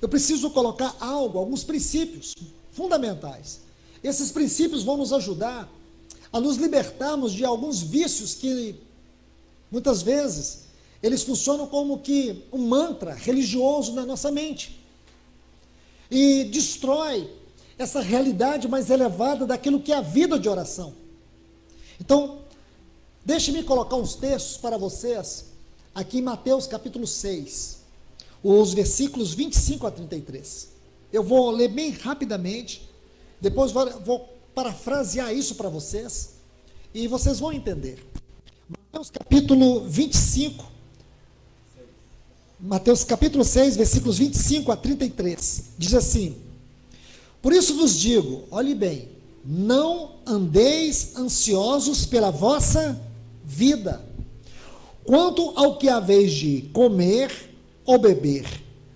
eu preciso colocar alguns princípios fundamentais. Esses princípios vão nos ajudar a nos libertarmos de alguns vícios que, muitas vezes, eles funcionam como que um mantra religioso na nossa mente. E destrói essa realidade mais elevada daquilo que é a vida de oração. Então, deixe-me colocar uns textos para vocês, aqui em Mateus capítulo 6, os versículos 25 a 33. Eu vou ler bem rapidamente, depois vou parafrasear isso para vocês, e vocês vão entender. Mateus capítulo 25, Mateus capítulo 6, versículos 25 a 33, diz assim: por isso vos digo, olhe bem, não andeis ansiosos pela vossa vida, quanto ao que haveis de comer ou beber,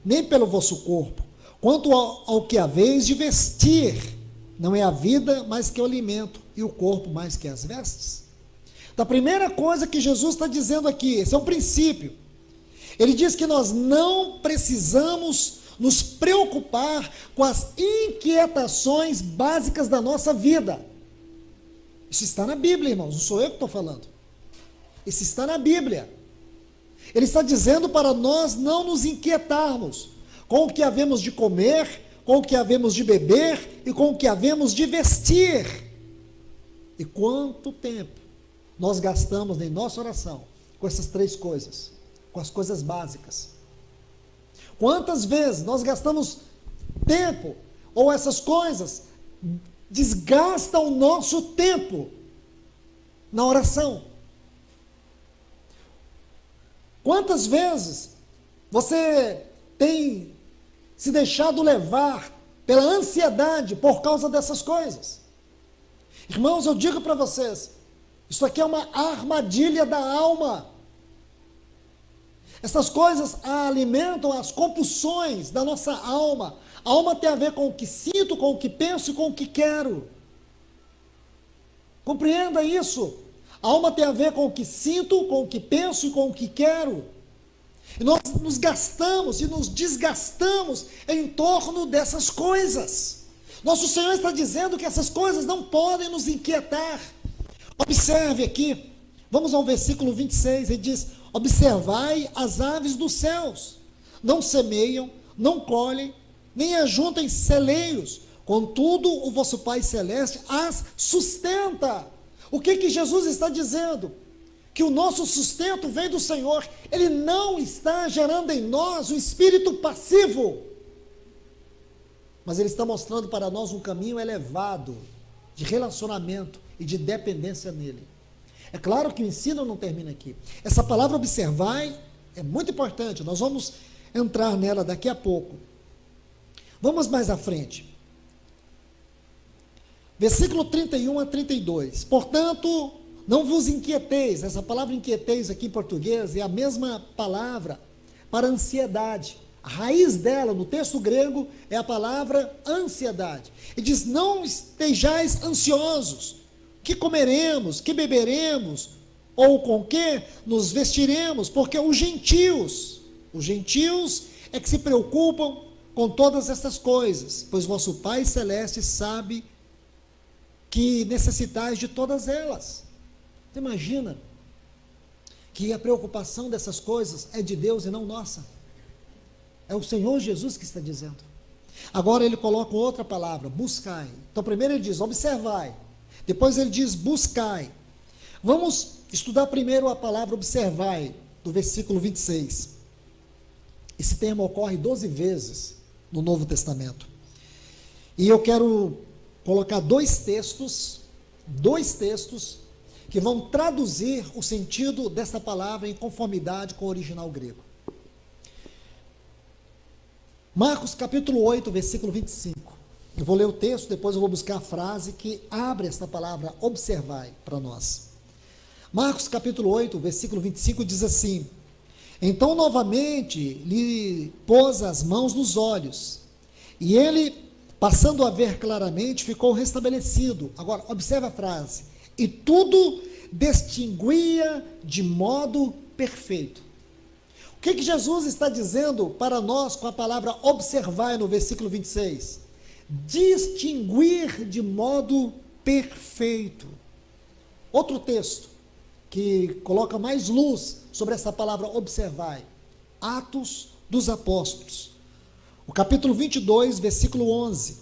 nem pelo vosso corpo, quanto ao que haveis de vestir. Não é a vida mais que o alimento, e o corpo mais que as vestes? Então, a primeira coisa que Jesus está dizendo aqui, esse é um princípio. Ele diz que nós não precisamos nos preocupar com as inquietações básicas da nossa vida. Isso está na Bíblia, irmãos, não sou eu que estou falando. Isso está na Bíblia. Ele está dizendo para nós não nos inquietarmos com o que havemos de comer, com o que havemos de beber e com o que havemos de vestir. E quanto tempo nós gastamos em nossa oração com essas três coisas, com as coisas básicas? Quantas vezes nós gastamos tempo, ou essas coisas desgastam o nosso tempo na oração? Quantas vezes você tem se deixado levar pela ansiedade por causa dessas coisas? Irmãos, eu digo para vocês, isso aqui é uma armadilha da alma. Essas coisas alimentam as compulsões da nossa alma. A alma tem a ver com o que sinto, com o que penso e com o que quero. Compreenda isso. A alma tem a ver com o que sinto, com o que penso e com o que quero. E nós nos gastamos e nos desgastamos em torno dessas coisas. Nosso Senhor está dizendo que essas coisas não podem nos inquietar. Observe aqui, vamos ao versículo 26, ele diz: observai as aves dos céus, não semeiam, não colhem, nem ajuntem celeiros, contudo o vosso Pai Celeste as sustenta. O que Jesus está dizendo? Que o nosso sustento vem do Senhor. Ele não está gerando em nós um espírito passivo, mas Ele está mostrando para nós um caminho elevado de relacionamento e de dependência nele. É claro que o ensino não termina aqui. Essa palavra observai é muito importante, nós vamos entrar nela daqui a pouco. Vamos mais à frente. Versículo 31 a 32. Portanto, não vos inquieteis. Essa palavra inquieteis aqui em português é a mesma palavra para ansiedade. A raiz dela, no texto grego, é a palavra ansiedade. E diz: não estejais ansiosos. Que comeremos, que beberemos, ou com que nos vestiremos, porque os gentios é que se preocupam com todas essas coisas, pois vosso Pai Celeste sabe que necessitais de todas elas. Você imagina que a preocupação dessas coisas é de Deus e não nossa? É o Senhor Jesus que está dizendo. Agora ele coloca outra palavra, buscai. Então primeiro ele diz, observai. Depois ele diz, buscai. Vamos estudar primeiro a palavra observai, do versículo 26. Esse termo ocorre 12 vezes no Novo Testamento. E eu quero colocar dois textos que vão traduzir o sentido dessa palavra em conformidade com o original grego. Marcos capítulo 8, versículo 25. Eu vou ler o texto, depois eu vou buscar a frase que abre esta palavra observai para nós. Marcos capítulo 8, versículo 25 diz assim: então novamente lhe pôs as mãos nos olhos, e ele, passando a ver claramente, ficou restabelecido. Agora, observe a frase: e tudo distinguia de modo perfeito. O que Jesus está dizendo para nós com a palavra observar no versículo 26? Distinguir de modo perfeito. Outro texto que coloca mais luz sobre essa palavra observar. Atos dos Apóstolos. O capítulo 22, versículo 11.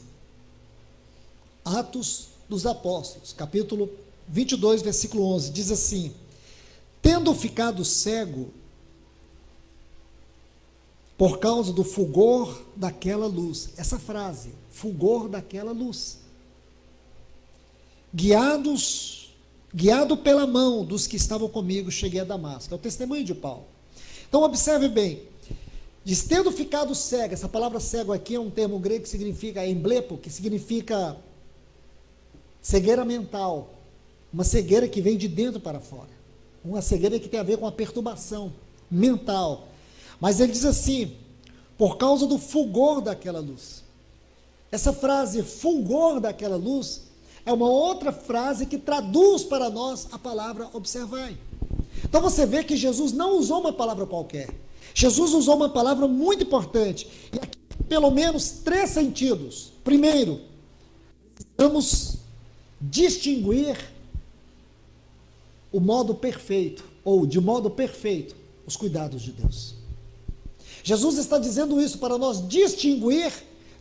Atos dos Apóstolos, capítulo 22, versículo 11. Diz assim: tendo ficado cego por causa do fulgor daquela luz. Essa frase, fulgor daquela luz. Guiado pela mão dos que estavam comigo, cheguei a Damasco. É o testemunho de Paulo. Então, observe bem. Diz, tendo ficado cego, essa palavra cego aqui é um termo grego que significa emblepo, que significa cegueira mental. Uma cegueira que vem de dentro para fora. Uma cegueira que tem a ver com a perturbação mental. Mas ele diz assim, por causa do fulgor daquela luz. Essa frase, fulgor daquela luz, é uma outra frase que traduz para nós a palavra observai. Então você vê que Jesus não usou uma palavra qualquer. Jesus usou uma palavra muito importante. E aqui, pelo menos 3 sentidos. Primeiro, precisamos distinguir o modo perfeito, ou de modo perfeito, os cuidados de Deus. Jesus está dizendo isso para nós distinguir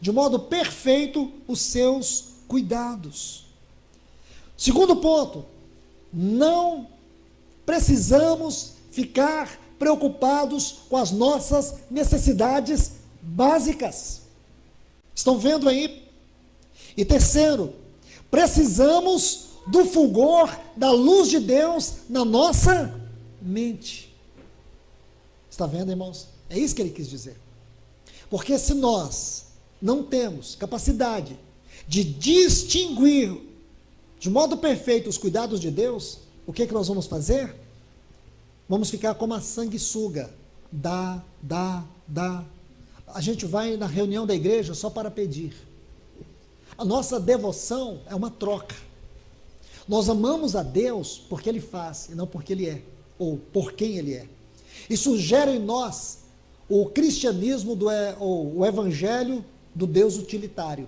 de modo perfeito os seus cuidados. Segundo ponto, não precisamos ficar preocupados com as nossas necessidades básicas. Estão vendo aí? E terceiro, precisamos do fulgor da luz de Deus na nossa mente. Está vendo, irmãos? É isso que ele quis dizer. Porque se nós não temos capacidade de distinguir de modo perfeito os cuidados de Deus, o que nós vamos fazer? Vamos ficar como a sanguessuga. Dá. A gente vai na reunião da igreja só para pedir. A nossa devoção é uma troca. Nós amamos a Deus porque Ele faz, e não porque Ele é, ou por quem Ele é. Isso gera em nós o cristianismo, ou o evangelho do Deus utilitário.